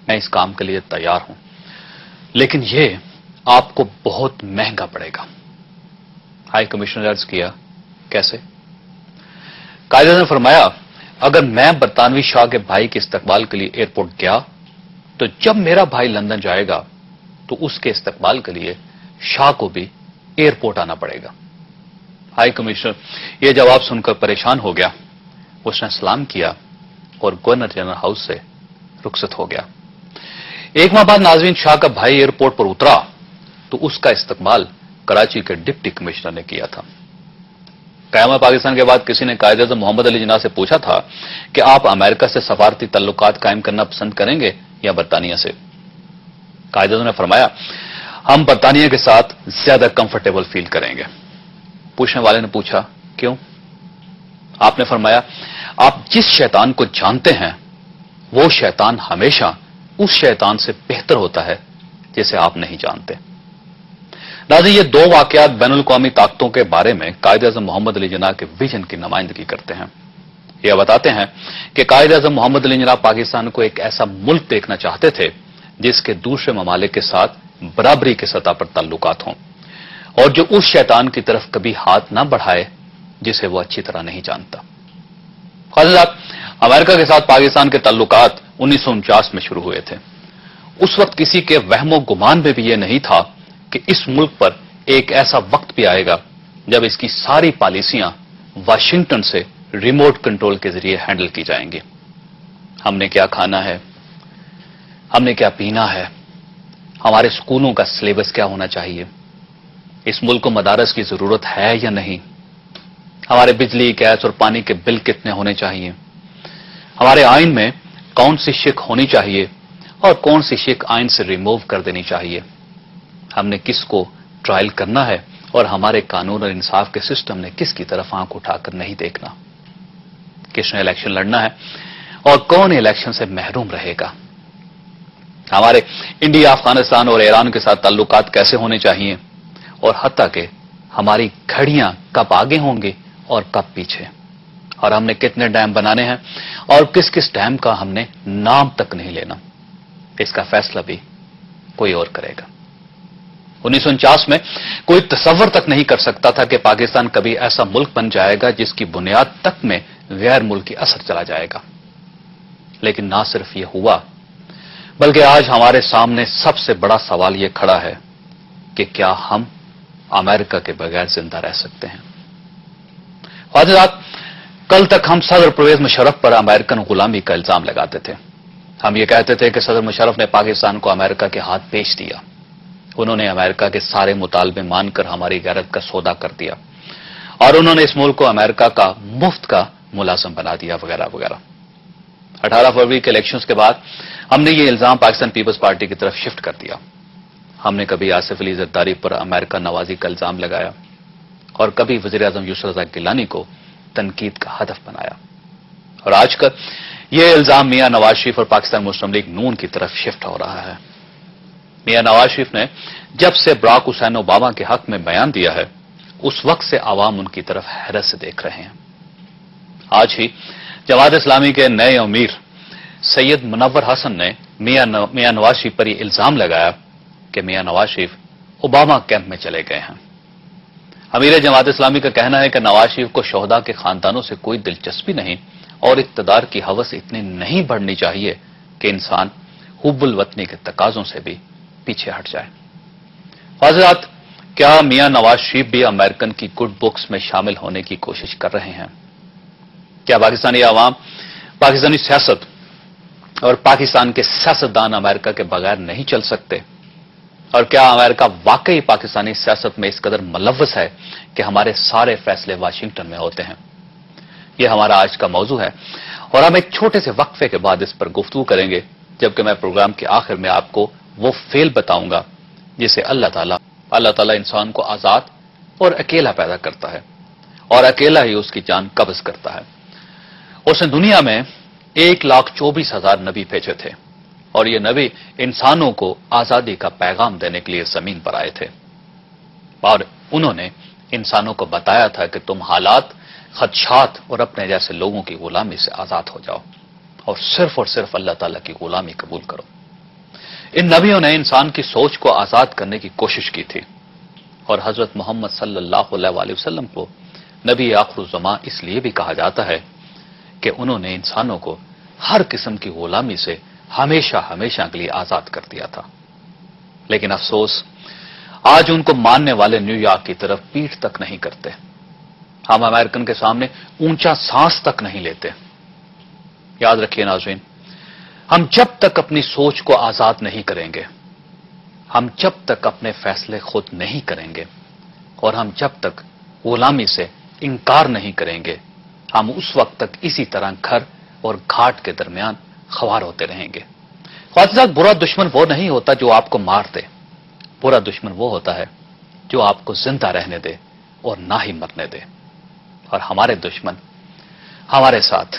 میں اس کام کے لیے تیار ہوں، لیکن یہ آپ کو بہت مہنگا پڑے گا۔ ہائی کمشنر نے عرض کیا، کیسے؟ قائد اعظم نے فرمایا، اگر میں برطانوی شاہ کے بھائی کے استقبال کے لیے ایئرپورٹ گیا تو جب میرا بھائی لندن جائے گا تو اس کے استقبال کے لیے شاہ کو بھی ایئرپورٹ آنا پڑے گا۔ ہائی کمشنر یہ جواب سن کر پریشان ہو گیا، اس نے سلام کیا اور گورنر جنرل ہاؤس سے رخصت ہو گیا۔ ایک ماہ بعد ناظرین، شاہ کا بھائی ایئرپورٹ پر اترا تو اس کا استقبال کراچی کے ڈپٹی کمشنر نے کیا تھا۔ قیام پاکستان کے بعد کسی نے قائد اعظم محمد علی جناح سے پوچھا تھا کہ آپ امریکہ سے سفارتی تعلقات قائم کرنا پسند کریں گے یا برطانیہ سے؟ قائد اعظم نے فرمایا، ہم برطانیہ کے ساتھ زیادہ کمفرٹیبل فیل کریں گے۔ پوچھنے والے نے پوچھا، کیوں؟ آپ نے فرمایا، آپ جس شیطان کو جانتے ہیں وہ شیطان ہمیشہ اس شیطان سے بہتر ہوتا ہے جسے آپ نہیں جانتے۔ ناظرین، یہ دو واقعات بین الاقوامی طاقتوں کے بارے میں قائد اعظم محمد علی جناح کے ویژن کی نمائندگی کرتے ہیں۔ یہ بتاتے ہیں کہ قائد اعظم محمد علی جناح پاکستان کو ایک ایسا ملک دیکھنا چاہتے تھے جس کے دوسرے ممالک کے ساتھ برابری کے سطح پر تعلقات ہوں، اور جو اس شیطان کی طرف کبھی ہاتھ نہ بڑھائے جسے وہ اچھی طرح نہیں جانتا۔ حضرات، امریکہ کے ساتھ پاکستان کے تعلقات 1949 میں شروع ہوئے تھے۔ اس وقت کسی کے وہم و گمان میں بھی یہ نہیں تھا کہ اس ملک پر ایک ایسا وقت بھی آئے گا جب اس کی ساری پالیسیاں واشنگٹن سے ریموٹ کنٹرول کے ذریعے ہینڈل کی جائیں گی۔ ہم نے کیا کھانا ہے، ہم نے کیا پینا ہے، ہمارے اسکولوں کا سلیبس کیا ہونا چاہیے، اس ملک کو مدارس کی ضرورت ہے یا نہیں، ہمارے بجلی، گیس اور پانی کے بل کتنے ہونے چاہیے، ہمارے آئین میں کون سی شق ہونی چاہیے اور کون سی شق آئین سے ریموو کر دینی چاہیے، ہم نے کس کو ٹرائل کرنا ہے اور ہمارے قانون اور انصاف کے سسٹم نے کس کی طرف آنکھ اٹھا کر نہیں دیکھنا، کس نے الیکشن لڑنا ہے اور کون الیکشن سے محروم رہے گا، ہمارے انڈیا، افغانستان اور ایران کے ساتھ تعلقات کیسے ہونے چاہیے، اور حتیٰ کہ ہماری گھڑیاں کب آگے ہوں گی اور کب پیچھے، اور ہم نے کتنے ڈیم بنانے ہیں اور کس کس ڈیم کا ہم نے نام تک نہیں لینا، اس کا فیصلہ بھی کوئی اور کرے گا۔ 1949 میں کوئی تصور تک نہیں کر سکتا تھا کہ پاکستان کبھی ایسا ملک بن جائے گا جس کی بنیاد تک میں غیر ملکی اثر چلا جائے گا، لیکن نہ صرف یہ ہوا بلکہ آج ہمارے سامنے سب سے بڑا سوال یہ کھڑا ہے کہ کیا ہم امریکہ کے بغیر زندہ رہ سکتے ہیں؟ حضرات، کل تک ہم صدر پرویز مشرف پر امریکن غلامی کا الزام لگاتے تھے۔ ہم یہ کہتے تھے کہ صدر مشرف نے پاکستان کو امریکہ کے ہاتھ بیچ دیا، انہوں نے امریکہ کے سارے مطالبے مان کر ہماری غیرت کا سودا کر دیا، اور انہوں نے اس ملک کو امریکہ کا مفت کا ملازم بنا دیا، وغیرہ وغیرہ۔ 18 فروری کے الیکشنز کے بعد ہم نے یہ الزام پاکستان پیپلز پارٹی کی طرف شفٹ کر دیا۔ ہم نے کبھی آصف علی زرداری پر امریکہ نوازی کا الزام لگایا اور کبھی وزیر اعظم یوسف رضا گیلانی کو تنقید کا ہدف بنایا، اور آج کل یہ الزام میاں نواز شریف اور پاکستان مسلم لیگ نون کی طرف شفٹ ہو رہا ہے۔ میاں نواز شریف نے جب سے براک حسین اوباما کے حق میں بیان دیا ہے، اس وقت سے عوام ان کی طرف حیرت سے دیکھ رہے ہیں۔ آج ہی جماعت اسلامی کے نئے امیر سید منور حسن نے میاں نواز شریف پر یہ الزام لگایا کہ میاں نواز شریف اوباما کیمپ میں چلے گئے ہیں۔ امیر جماعت اسلامی کا کہنا ہے کہ نواز شریف کو شہداء کے خاندانوں سے کوئی دلچسپی نہیں اور اقتدار کی ہوس اتنی نہیں بڑھنی چاہیے کہ انسان حب الوطنی کے تقاضوں سے بھی پیچھے ہٹ جائے۔ حضرات، کیا میاں نواز شریف بھی امریکن کی گڈ بکس میں شامل ہونے کی کوشش کر رہے ہیں؟ کیا پاکستانی عوام، پاکستانی سیاست اور پاکستان کے سیاستدان امریکہ کے بغیر نہیں چل سکتے؟ اور کیا امریکہ واقعی پاکستانی سیاست میں اس قدر ملوث ہے کہ ہمارے سارے فیصلے واشنگٹن میں ہوتے ہیں؟ یہ ہمارا آج کا موضوع ہے، اور ہم ایک چھوٹے سے وقفے کے بعد اس پر گفتگو کریں گے، جبکہ میں پروگرام کے آخر میں آپ کو وہ فعل بتاؤں گا جسے اللہ تعالیٰ انسان کو آزاد اور اکیلا پیدا کرتا ہے، اور اکیلا ہی اس کی جان قبض کرتا ہے۔ اس نے دنیا میں 1,24,000 نبی بھیجے تھے، اور یہ نبی انسانوں کو آزادی کا پیغام دینے کے لیے زمین پر آئے تھے، اور انہوں نے انسانوں کو بتایا تھا کہ تم حالات، خدشات اور اپنے جیسے لوگوں کی غلامی سے آزاد ہو جاؤ اور صرف اللہ تعالیٰ کی غلامی قبول کرو۔ ان نبیوں نے انسان کی سوچ کو آزاد کرنے کی کوشش کی تھی، اور حضرت محمد صلی اللہ علیہ وسلم کو نبی آخر الزماں اس لیے بھی کہا جاتا ہے کہ انہوں نے انسانوں کو ہر قسم کی غلامی سے ہمیشہ ہمیشہ کے لیے آزاد کر دیا تھا۔ لیکن افسوس، آج ان کو ماننے والے نیو یارک کی طرف پیٹھ تک نہیں کرتے، ہم امریکن کے سامنے اونچا سانس تک نہیں لیتے۔ یاد رکھیے ناظرین، ہم جب تک اپنی سوچ کو آزاد نہیں کریں گے، ہم جب تک اپنے فیصلے خود نہیں کریں گے، اور ہم جب تک غلامی سے انکار نہیں کریں گے، ہم اس وقت تک اسی طرح گھر اور گھاٹ کے درمیان خوار ہوتے رہیں گے۔ خواجہ صاحب، برا دشمن وہ نہیں ہوتا جو آپ کو مار دے، برا دشمن وہ ہوتا ہے جو آپ کو زندہ رہنے دے اور نہ ہی مرنے دے، اور ہمارے دشمن ہمارے ساتھ